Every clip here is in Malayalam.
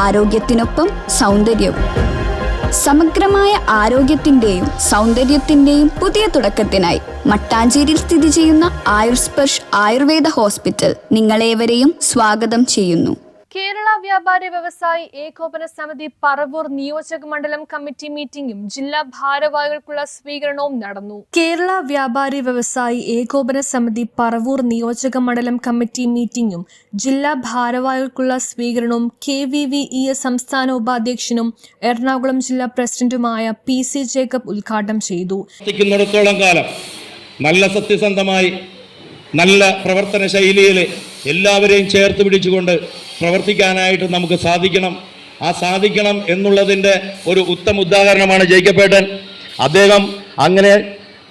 ആരോഗ്യത്തിനൊപ്പം സൗന്ദര്യവും. സമഗ്രമായ ആരോഗ്യത്തിന്റെയും സൗന്ദര്യത്തിന്റെയും പുതിയ തുടക്കത്തിനായി മട്ടാഞ്ചേരിയിൽ സ്ഥിതി ചെയ്യുന്ന ആയുർസ്പർശ് ആയുർവേദ ഹോസ്പിറ്റൽ നിങ്ങളേവരെയും സ്വാഗതം ചെയ്യുന്നു. കേരള വ്യാപാരി വ്യവസായി ഏകോപന സമിതി പറവൂർ നിയോജക മണ്ഡലം കമ്മിറ്റി മീറ്റിംഗും ജില്ലാ ഭാരവാഹികൾക്കുള്ള സ്വീകരണവും നടന്നു. കേരള വ്യാപാരി വ്യവസായി ഏകോപന സമിതി പറവൂർ നിയോജക മണ്ഡലം കമ്മിറ്റി മീറ്റിംഗും ജില്ലാ ഭാരവാഹികൾക്കുള്ള സ്വീകരണവും KVVES സംസ്ഥാന ഉപാധ്യക്ഷനും എറണാകുളം ജില്ലാ പ്രസിഡന്റുമായ PC ജേക്കബ് ഉദ്ഘാടനം ചെയ്തു. കാലം നല്ല സത്യസന്ധമായി നല്ല പ്രവർത്തന ശൈലിയിൽ എല്ലാവരെയും ചേർത്ത് പിടിച്ചുകൊണ്ട് പ്രവർത്തിക്കാനായിട്ട് നമുക്ക് സാധിക്കണം എന്നുള്ളതിൻ്റെ ഒരു ഉത്തമ ഉദാഹരണമാണ് ജേക്കബേട്ടൻ. അദ്ദേഹം അങ്ങനെ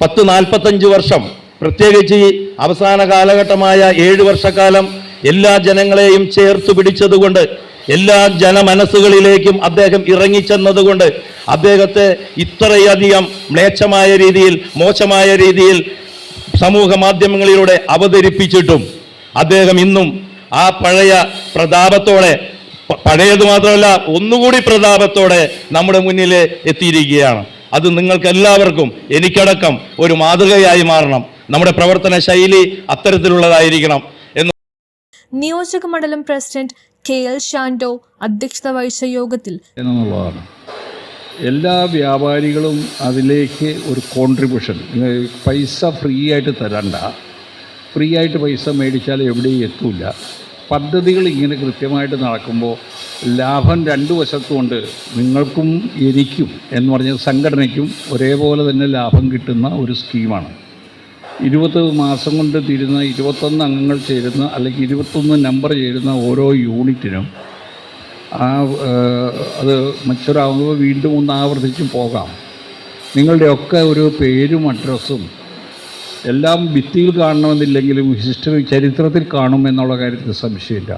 40-45 വർഷം, പ്രത്യേകിച്ച് ഈ അവസാന കാലഘട്ടമായ 7 വർഷക്കാലം എല്ലാ ജനങ്ങളെയും ചേർത്ത് പിടിച്ചതുകൊണ്ട്, എല്ലാ ജനമനസ്സുകളിലേക്കും അദ്ദേഹം ഇറങ്ങിച്ചെന്നതുകൊണ്ട് അദ്ദേഹത്തെ ഇത്രയധികം മ്ലേച്ഛമായ രീതിയിൽ, മോശമായ രീതിയിൽ സമൂഹ മാധ്യമങ്ങളിലൂടെ അവതരിപ്പിച്ചിട്ടും അദ്ദേഹം ഇന്നും ആ പഴയ പ്രതാപത്തോടെ, പഴയത് മാത്രമല്ല ഒന്നുകൂടി പ്രതാപത്തോടെ നമ്മുടെ മുന്നിൽ എത്തിയിരിക്കുകയാണ്. അത് നിങ്ങൾക്ക് എല്ലാവർക്കും, എനിക്കടക്കം, ഒരു മാതൃകയായി മാറണം. നമ്മുടെ പ്രവർത്തന ശൈലി അത്തരത്തിലുള്ളതായിരിക്കണം എന്ന് നിയോജക മണ്ഡലം പ്രസിഡന്റ് KL ഷാൻഡോ അധ്യക്ഷത വഹിച്ച യോഗത്തിൽ എന്നുള്ളതാണ്. എല്ലാ വ്യാപാരികളും അതിലേക്ക് ഒരു കോൺട്രിബ്യൂഷൻ, പൈസ ഫ്രീ ആയിട്ട് തരണ്ട, ഫ്രീ ആയിട്ട് പൈസ മേടിച്ചാൽ എവിടെയും എത്തൂല. പദ്ധതികൾ ഇങ്ങനെ കൃത്യമായിട്ട് നടക്കുമ്പോൾ ലാഭം 2 വശത്തുമുണ്ട്. നിങ്ങൾക്കും എനിക്കും എന്ന് പറഞ്ഞ സംഘടനയ്ക്കും ഒരേപോലെ തന്നെ ലാഭം കിട്ടുന്ന ഒരു സ്കീമാണ്. 20 മാസം കൊണ്ട് തീരുന്ന 21 അംഗങ്ങൾ ചേരുന്ന, അല്ലെങ്കിൽ 21 നമ്പർ ചേരുന്ന ഓരോ യൂണിറ്റിനും അത് മച്ചൂറാകുമ്പോൾ വീണ്ടും ഒന്ന് ആവർത്തിച്ച് പോകാം. നിങ്ങളുടെയൊക്കെ ഒരു പേരും അഡ്രസ്സും എല്ലാം ഭിത്തിയിൽ കാണണമെന്നില്ലെങ്കിലും ചരിത്രത്തിൽ കാണുമെന്നുള്ള കാര്യത്തിൽ സംശയമില്ല.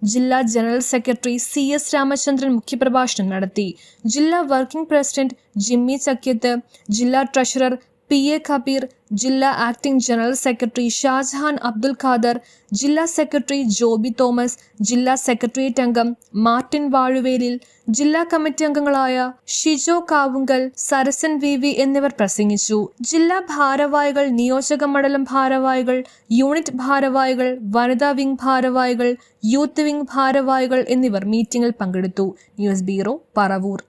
ജില്ലാ ജനറൽ സെക്രട്ടറി CS രാമചന്ദ്രൻ മുഖ്യപ്രഭാഷണം നടത്തി. ജില്ലാ വർക്കിംഗ് പ്രസിഡന്റ് ജിമ്മി ചക്കിയത്ത്, ജില്ലാ ട്രഷറർ PA കബീർ, ജില്ലാ acting general secretary Shajahan Abdul Khader, ജില്ലാ സെക്രട്ടറി ജോബി തോമസ്, ജില്ലാ സെക്രട്ടേറിയറ്റ് അംഗം മാർട്ടിൻ വാഴുവേലിൽ, ജില്ലാ കമ്മിറ്റി അംഗങ്ങളായ ഷിജോ കാവുങ്കൽ, സരസൻ VV എന്നിവർ പ്രസംഗിച്ചു. ജില്ലാ ഭാരവാഹികൾ, നിയോജക മണ്ഡലം ഭാരവാഹികൾ, യൂണിറ്റ് ഭാരവാഹികൾ, വനിതാ വിംഗ് ഭാരവാഹികൾ, യൂത്ത് വിംഗ് ഭാരവാഹികൾ എന്നിവർ മീറ്റിംഗിൽ പങ്കെടുത്തു. News bureau, Paravur.